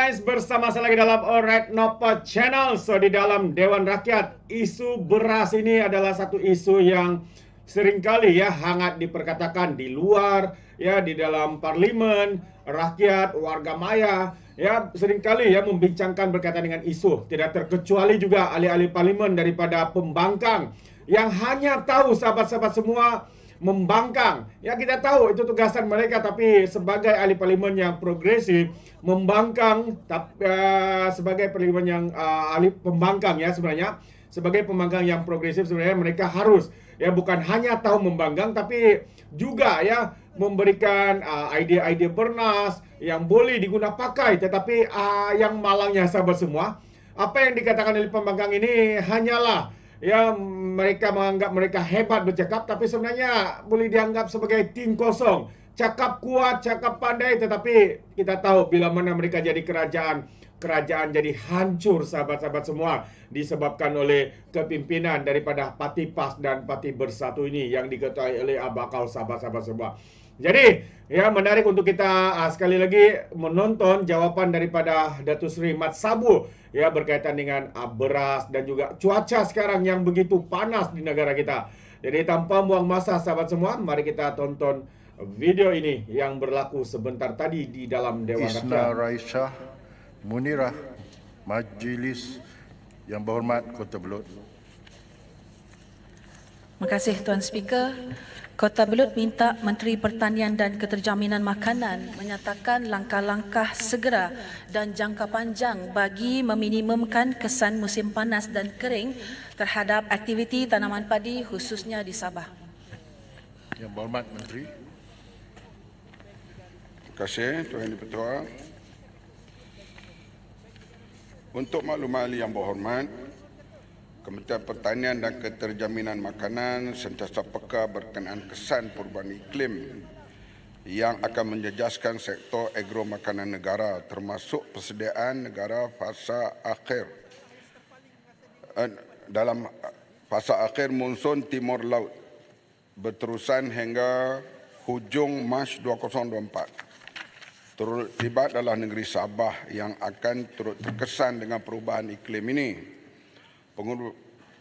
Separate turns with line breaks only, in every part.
guys, bersama saya lagi dalam Alright Nopo Channel. So di dalam Dewan Rakyat, isu beras ini adalah satu isu yang seringkali ya hangat diperkatakan di luar, ya di dalam parlimen, rakyat, warga maya, ya seringkali ya membincangkan berkaitan dengan isu. Tidak terkecuali juga ahli-ahli parlimen daripada pembangkang yang hanya tahu sahabat-sahabat semua membangkang. Ya kita tahu itu tugasan mereka, tapi sebagai ahli parlimen yang progresif membangkang sebagai parlimen yang ahli pembangkang ya sebenarnya sebagai pembangkang yang progresif sebenarnya mereka harus ya bukan hanya tahu membangkang tapi juga ya memberikan ide-ide bernas yang boleh diguna pakai, tetapi yang malangnya sahabat semua, apa yang dikatakan oleh pembangkang ini hanyalah ya mereka menganggap mereka hebat bercakap, tapi sebenarnya boleh dianggap sebagai tim kosong. Cakap kuat, cakap pandai, tetapi kita tahu bila mana mereka jadi kerajaan jadi hancur sahabat-sahabat semua, disebabkan oleh kepimpinan daripada Parti PAS dan Parti Bersatu ini yang diketuai oleh bakal sahabat-sahabat semua. Jadi ya menarik untuk kita sekali lagi menonton jawaban daripada Datuk Seri Mat Sabu ya berkaitan dengan beras dan juga cuaca sekarang yang begitu panas di negara kita. Jadi tanpa buang masa sahabat semua, mari kita tonton video ini yang berlaku sebentar tadi di dalam Dewan Rakyat.
Isna Raisha Munirah, Majlis yang berhormat Kota Belud.
Terima kasih Tuan Speaker. Kota Belud minta Menteri Pertanian dan Keterjaminan Makanan menyatakan langkah-langkah segera dan jangka panjang bagi meminimumkan kesan musim panas dan kering terhadap aktiviti tanaman padi khususnya di Sabah.
Yang berhormat Menteri.
Terima kasih Tuan Yang Dipertua. Untuk maklumat ahli yang berhormat, Kementerian Pertanian dan Keterjaminan Makanan sentiasa peka berkenaan kesan perubahan iklim yang akan menjejaskan sektor agro makanan negara, termasuk persediaan negara fasa akhir dalam fasa akhir monsun Timur Laut berterusan hingga hujung Mac 2024. Terlibat adalah negeri Sabah yang akan turut terkesan dengan perubahan iklim ini.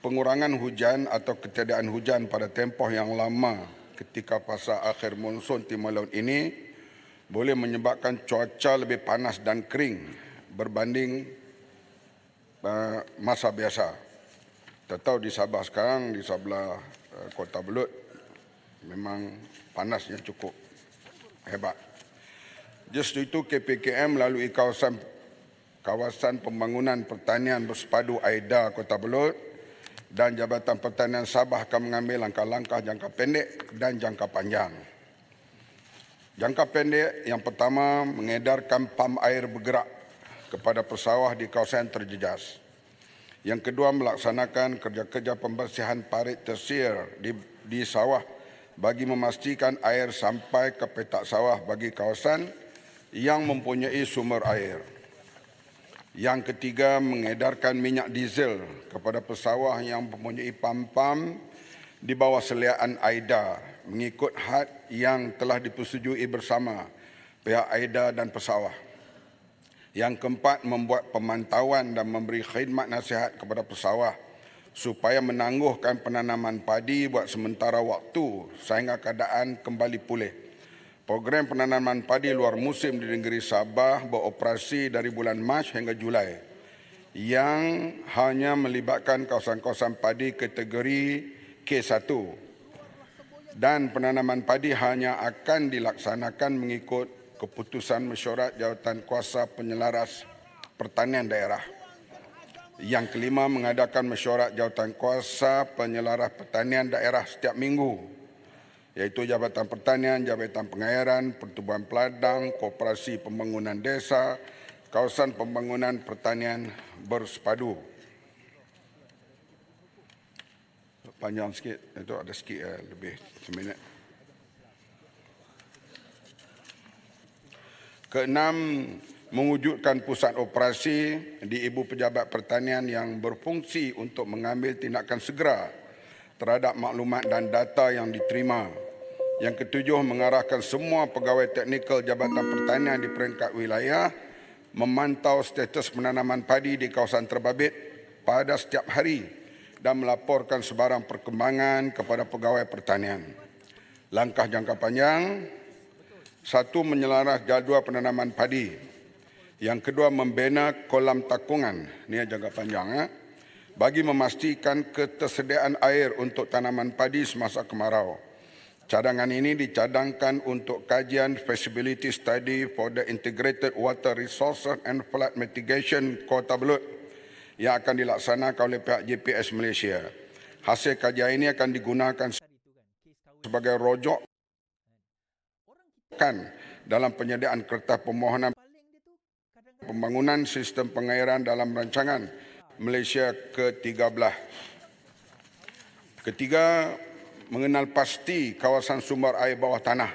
Pengurangan hujan atau ketiadaan hujan pada tempoh yang lama ketika fasa akhir monsun Timur Laut ini boleh menyebabkan cuaca lebih panas dan kering berbanding masa biasa. Kita tahu di Sabah sekarang, di sebelah Kota Belud, memang panasnya cukup hebat. Justru itu KPKM melalui kawasan pembangunan pertanian bersepadu AIDA Kota Belud dan Jabatan Pertanian Sabah akan mengambil langkah-langkah jangka pendek dan jangka panjang. Jangka pendek yang pertama, mengedarkan pam air bergerak kepada pesawah di kawasan terjejas. Yang kedua, melaksanakan kerja-kerja pembersihan parit tersier di sawah bagi memastikan air sampai ke petak sawah bagi kawasan yang mempunyai sumber air. Yang ketiga, mengedarkan minyak diesel kepada pesawah yang mempunyai pam-pam di bawah seliaan AIDA mengikut had yang telah dipersetujui bersama pihak AIDA dan pesawah. Yang keempat, membuat pemantauan dan memberi khidmat nasihat kepada pesawah supaya menangguhkan penanaman padi buat sementara waktu sehingga keadaan kembali pulih. Program penanaman padi luar musim di negeri Sabah beroperasi dari bulan Mac hingga Julai yang hanya melibatkan kawasan-kawasan padi kategori K1 dan penanaman padi hanya akan dilaksanakan mengikut keputusan mesyuarat Jawatan Kuasa Penyelaras Pertanian Daerah. Yang kelima, mengadakan mesyuarat Jawatan Kuasa Penyelaras Pertanian Daerah setiap minggu, iaitu Jabatan Pertanian, Jabatan Pengairan, Pertubuhan Peladang, Koperasi Pembangunan Desa, Kawasan Pembangunan Pertanian Bersepadu. Panjang sikit, itu ada sikit lebih seminit. Keenam, mewujudkan pusat operasi di Ibu Pejabat Pertanian yang berfungsi untuk mengambil tindakan segera terhadap maklumat dan data yang diterima. Yang ketujuh, mengarahkan semua pegawai teknikal Jabatan Pertanian di peringkat wilayah memantau status penanaman padi di kawasan terbabit pada setiap hari dan melaporkan sebarang perkembangan kepada pegawai pertanian. Langkah jangka panjang, 1. Menyelaras jadual penanaman padi. Yang kedua, membina kolam takungan, ini jangka panjang, bagi memastikan ketersediaan air untuk tanaman padi semasa kemarau. Cadangan ini dicadangkan untuk kajian feasibility study for the integrated water resources and flood mitigation Kota Belud yang akan dilaksanakan oleh pihak JPS Malaysia. Hasil kajian ini akan digunakan sebagai rojok dalam penyediaan kertas permohonan pembangunan sistem pengairan dalam rancangan Malaysia ke-13. Ketiga, mengenal pasti kawasan sumber air bawah tanah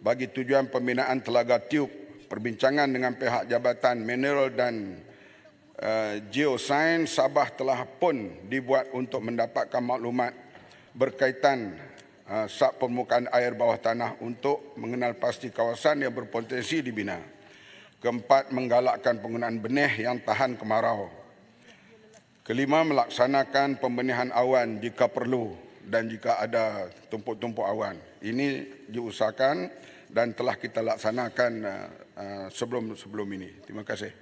bagi tujuan pembinaan telaga tiup. Perbincangan dengan pihak Jabatan Mineral dan Geosains Sabah telah pun dibuat untuk mendapatkan maklumat berkaitan sak permukaan air bawah tanah untuk mengenal pasti kawasan yang berpotensi dibina. Keempat, menggalakkan penggunaan benih yang tahan kemarau. Kelima, melaksanakan pembenihan awan jika perlu dan jika ada tumpuk-tumpuk awan. Ini diusahakan dan telah kita laksanakan sebelum ini. Terima kasih.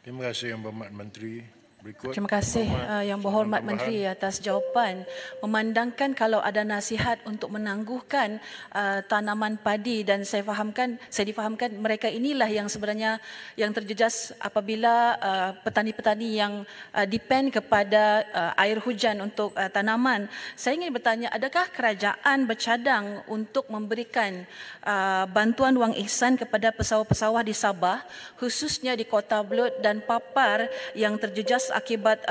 Terima kasih Yang Berhormat Menteri. Berikut.
Terima kasih Yang Berhormat Menteri atas jawapan. Memandangkan kalau ada nasihat untuk menangguhkan tanaman padi dan saya difahamkan mereka inilah yang sebenarnya yang terjejas apabila petani-petani yang depend kepada air hujan untuk tanaman. Saya ingin bertanya, adakah kerajaan bercadang untuk memberikan bantuan wang ihsan kepada pesawah-pesawah di Sabah, khususnya di Kota Belud dan Papar yang terjejas akibat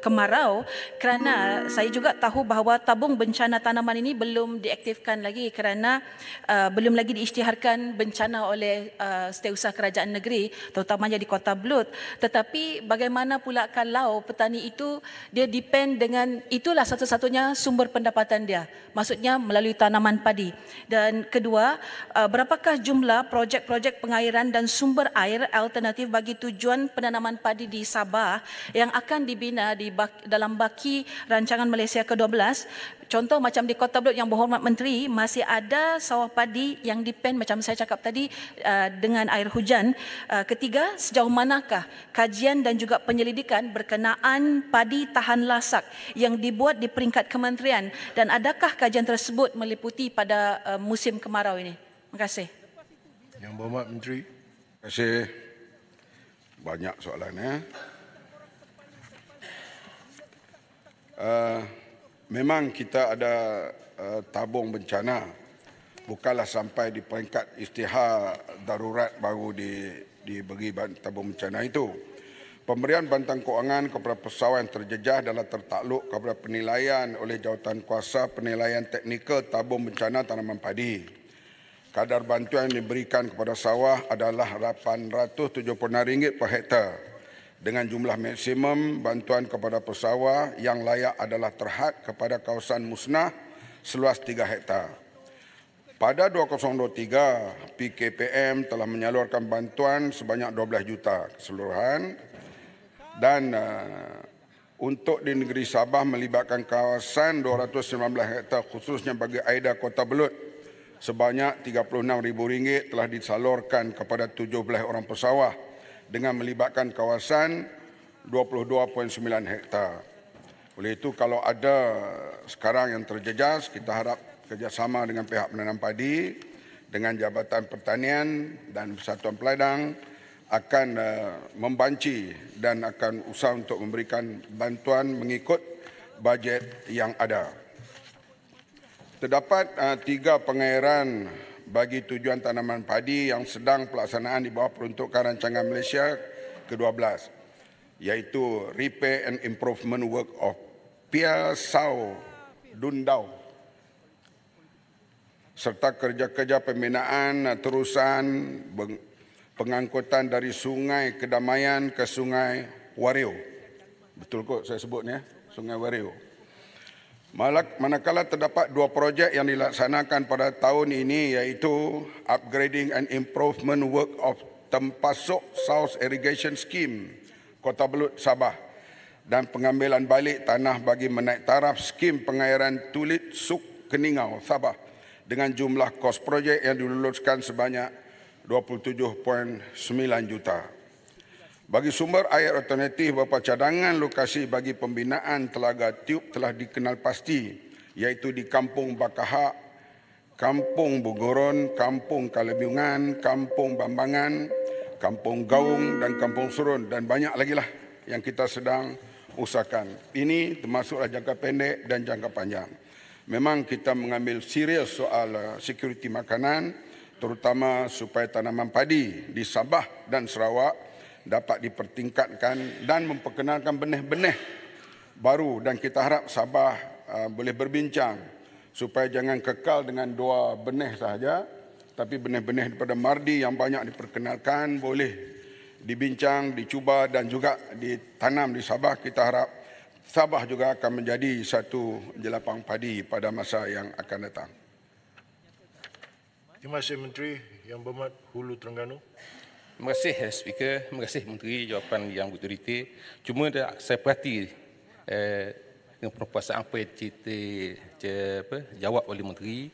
kemarau, kerana saya juga tahu bahawa tabung bencana tanaman ini belum diaktifkan lagi kerana belum lagi diisytiharkan bencana oleh setiausaha kerajaan negeri, terutamanya di Kota Belud. Tetapi bagaimana pula kalau petani itu dia depend dengan, itulah satu-satunya sumber pendapatan dia, maksudnya melalui tanaman padi. Dan kedua, berapakah jumlah projek-projek pengairan dan sumber air alternatif bagi tujuan penanaman padi di Sabah yang akan dibina dalam baki rancangan Malaysia ke-12. Contoh macam di Kota Belud, Yang Berhormat Menteri, masih ada sawah padi yang depend macam saya cakap tadi dengan air hujan. Ketiga, sejauh manakah kajian dan juga penyelidikan berkenaan padi tahan lasak yang dibuat di peringkat kementerian dan adakah kajian tersebut meliputi pada musim kemarau ini? Terima kasih.
Yang Berhormat Menteri.
Terima kasih. Banyak soalannya. Memang kita ada tabung bencana, bukanlah sampai di peringkat isytihar darurat baru diberi tabung bencana itu. Pemberian bantuan kewangan kepada pesawat yang terjejah adalah tertakluk kepada penilaian oleh Jawatankuasa Penilaian Teknikal Tabung Bencana Tanaman Padi. Kadar bantuan yang diberikan kepada sawah adalah RM876 per hektar. Dengan jumlah maksimum bantuan kepada pesawah yang layak adalah terhad kepada kawasan musnah seluas 3 hektar. Pada 2023, PKPM telah menyalurkan bantuan sebanyak 12 juta keseluruhan dan untuk di negeri Sabah melibatkan kawasan 219 hektar khususnya bagi AIDA Kota Belud sebanyak RM36,000 telah disalurkan kepada 17 orang pesawah dengan melibatkan kawasan 22.9 hektar. Oleh itu, kalau ada sekarang yang terjejas, kita harap kerjasama dengan pihak penanam padi, dengan Jabatan Pertanian dan Persatuan Peladang akan membanci dan akan usaha untuk memberikan bantuan mengikut bajet yang ada. Terdapat 3 pengairan bagi tujuan tanaman padi yang sedang pelaksanaan di bawah peruntukan rancangan Malaysia ke-12, iaitu Repair and Improvement Work of Pia Sau Dundau serta kerja-kerja pembinaan terusan pengangkutan dari Sungai Kedamaian ke Sungai Wario. Betul kok saya sebutnya, Sungai Wario. Manakala terdapat 2 projek yang dilaksanakan pada tahun ini, iaitu Upgrading and Improvement Work of Tempasuk South Irrigation Scheme Kota Belud, Sabah dan pengambilan balik tanah bagi menaik taraf skim pengairan Tulit Suk Keningau, Sabah dengan jumlah kos projek yang diluluskan sebanyak 27.9 juta. Bagi sumber air alternatif, beberapa cadangan lokasi bagi pembinaan telaga tiup telah dikenal pasti, iaitu di Kampung Bakahak, Kampung Bugoron, Kampung Kalebiungan, Kampung Bambangan, Kampung Gaung dan Kampung Surun, dan banyak lagi lah yang kita sedang usahakan. Ini termasuklah jangka pendek dan jangka panjang. Memang kita mengambil serius soal security makanan, terutama supaya tanaman padi di Sabah dan Sarawak dapat dipertingkatkan dan memperkenalkan benih-benih baru, dan kita harap Sabah boleh berbincang supaya jangan kekal dengan 2 benih sahaja, tapi benih-benih daripada Mardi yang banyak diperkenalkan boleh dibincang, dicuba dan juga ditanam di Sabah. Kita harap Sabah juga akan menjadi satu jelapang padi pada masa yang akan datang.
Terima kasih Menteri. Yang Berhormat Hulu Terengganu.
Terima kasih Speaker, terima kasih Menteri jawapan yang betul detail. Cuma saya perhati dengan perpuasaan apa yang jawab oleh Menteri,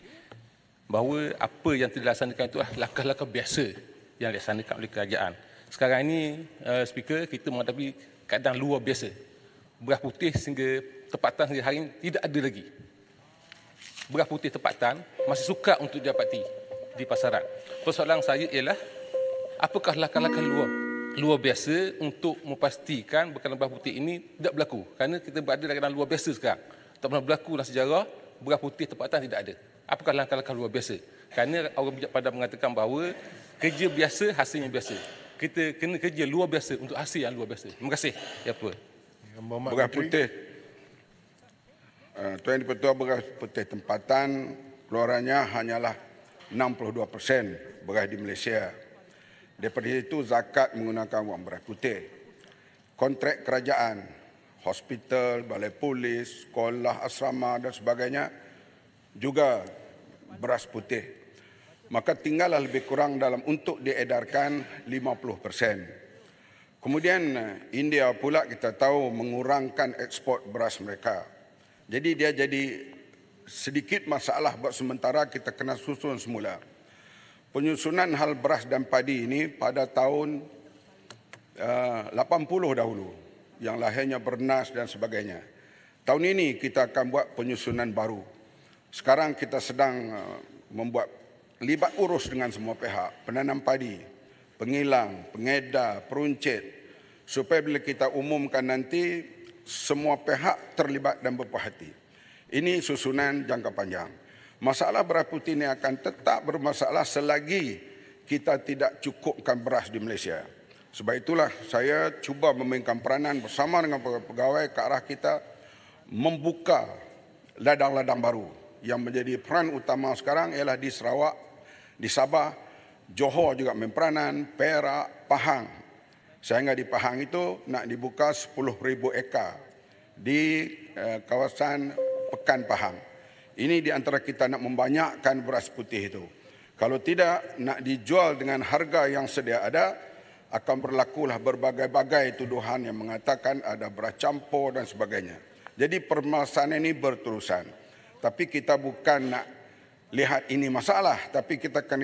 bahawa apa yang dilaksanakan itu adalah langkah-langkah biasa yang dilaksanakan oleh kerajaan. Sekarang ini Speaker, kita menghadapi keadaan luar biasa. Beras putih sehingga tempatan hingga hari ini tidak ada lagi. Beras putih tempatan masih sukar untuk didapati di pasaran. Persoalan saya ialah, apakah langkah-langkah luar biasa untuk memastikan bekalan beras putih ini tidak berlaku? Kerana kita berada dalam keadaan luar biasa sekarang. Tak pernah berlaku dalam sejarah beras putih tempatan tidak ada. Apakah langkah-langkah luar biasa? Kerana orang bijak pandang mengatakan bahawa kerja biasa hasilnya biasa. Kita kena kerja luar biasa untuk hasil yang luar biasa. Terima kasih.
Beras putih, Tuan Di-Pertua, beras putih tempatan keluarannya hanyalah 62% beras di Malaysia. Daripada itu zakat menggunakan wang beras putih. Kontrak kerajaan, hospital, balai polis, sekolah, asrama dan sebagainya juga beras putih. Maka tinggallah lebih kurang dalam untuk diedarkan 50%. Kemudian India pula kita tahu mengurangkan ekspor beras mereka. Jadi dia jadi sedikit masalah buat sementara, kita kena susun semula. Penyusunan hal beras dan padi ini pada tahun 80 dahulu, yang lahirnya Bernas dan sebagainya. Tahun ini kita akan buat penyusunan baru. Sekarang kita sedang membuat libat urus dengan semua pihak, penanam padi, pengilang, pengedar, peruncit, supaya bila kita umumkan nanti semua pihak terlibat dan berpuas-hati. Ini susunan jangka panjang. Masalah beras putih ini akan tetap bermasalah selagi kita tidak cukupkan beras di Malaysia. Sebab itulah saya cuba memainkan peranan bersama dengan pegawai ke arah kita membuka ladang-ladang baru. Yang menjadi peran utama sekarang ialah di Sarawak, di Sabah, Johor juga main peranan, Perak, Pahang. Sehingga di Pahang itu nak dibuka 10,000 ekar di kawasan Pekan Pahang. Ini di antara kita nak membanyakkan beras putih itu. Kalau tidak, nak dijual dengan harga yang sedia ada, akan berlakulah berbagai-bagai tuduhan yang mengatakan ada beras campur dan sebagainya. Jadi permasalahan ini berterusan. Tapi kita bukan nak lihat ini masalah, tapi kita akan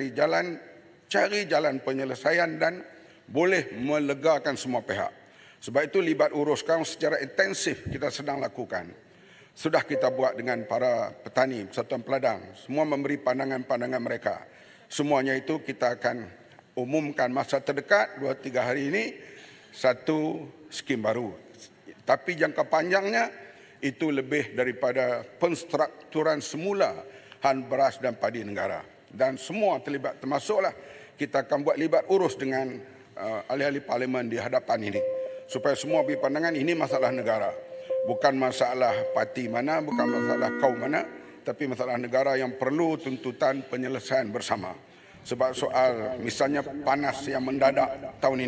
cari jalan penyelesaian dan boleh melegakan semua pihak. Sebab itu libat uruskan secara intensif kita sedang lakukan. Sudah kita buat dengan para petani, persatuan peladang. Semua memberi pandangan-pandangan mereka. Semuanya itu kita akan umumkan masa terdekat, 2-3 hari ini, satu skim baru. Tapi jangka panjangnya, itu lebih daripada penstrukturan semula han beras dan padi negara. Dan semua terlibat, termasuklah kita akan buat libat urus dengan ahli-ahli parlimen di hadapan ini. Supaya semua beri pandangan, ini masalah negara. Bukan masalah parti mana, bukan masalah kaum mana, tapi masalah negara yang perlu tuntutan penyelesaian bersama. Sebab soal misalnya panas yang mendadak tahun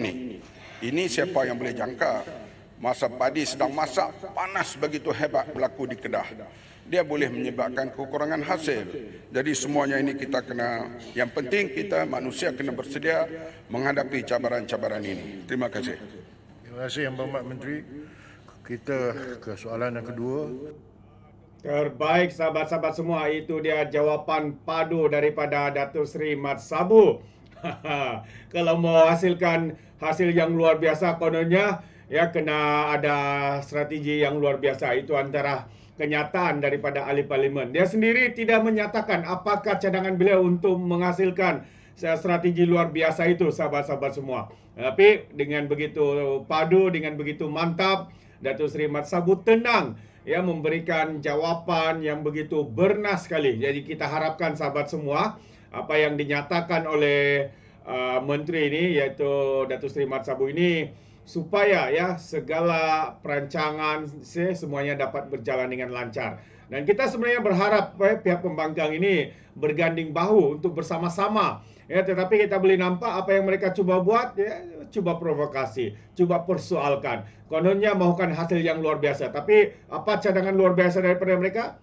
ini siapa yang boleh jangka? Masa padi sedang masak, panas begitu hebat berlaku di Kedah. Dia boleh menyebabkan kekurangan hasil. Jadi semuanya ini kita kena, yang penting kita manusia kena bersedia menghadapi cabaran-cabaran ini. Terima kasih.
Terima kasih Yang Berhormat Menteri. Kita ke soalan yang kedua.
Terbaik sahabat-sahabat semua, itu dia jawapan padu daripada Datuk Seri Mat Sabu. Kalau mau hasilkan hasil yang luar biasa kononnya, ya kena ada strategi yang luar biasa. Itu antara kenyataan daripada ahli parlimen. Dia sendiri tidak menyatakan apakah cadangan beliau untuk menghasilkan strategi luar biasa itu, sahabat-sahabat semua. Tapi dengan begitu padu, dengan begitu mantap, Datuk Seri Mat Sabu tenang ya memberikan jawapan yang begitu bernas sekali. Jadi kita harapkan sahabat semua, apa yang dinyatakan oleh menteri ini, yaitu Datuk Seri Mat Sabu ini, supaya ya segala perancangan semuanya dapat berjalan dengan lancar. Dan kita sebenarnya berharap pihak pembangkang ini berganding bahu untuk bersama-sama. Ya, tetapi kita boleh nampak apa yang mereka cuba buat, ya, cuba provokasi, cuba persoalkan. Kononnya mahukan hasil yang luar biasa, tapi apa cadangan luar biasa daripada mereka?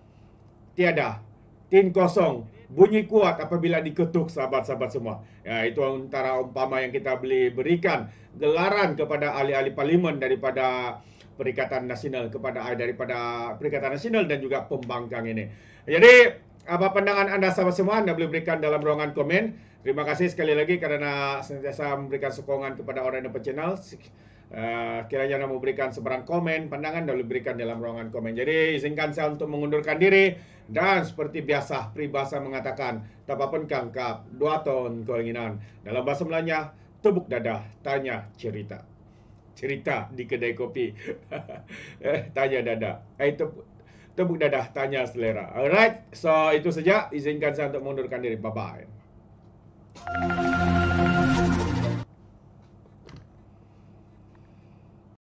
Tiada. Tin kosong, bunyi kuat apabila diketuk, sahabat-sahabat semua. Ya, itu antara umpama yang kita boleh berikan gelaran kepada ahli-ahli parlimen daripada Perikatan Nasional, daripada Perikatan Nasional dan juga pembangkang ini. Jadi, apa pandangan anda sahabat semua, anda boleh berikan dalam ruangan komen. Terima kasih sekali lagi kerana sentiasa memberikan sokongan kepada Orang Indonesia Channel. Kiranya anda memberikan sebarang komen, pandangan, dan boleh berikan dalam ruangan komen. Jadi, izinkan saya untuk mengundurkan diri. Dan seperti biasa, peribahasa mengatakan, tapapun kangkap, 2 tahun keinginan. Dalam bahasa Melayanya, tepuk dadah, tanya cerita. Cerita di kedai kopi. Tanya dadah. Tepuk dadah, tanya selera. Alright, so itu saja. Izinkan saya untuk mengundurkan diri. Bye-bye.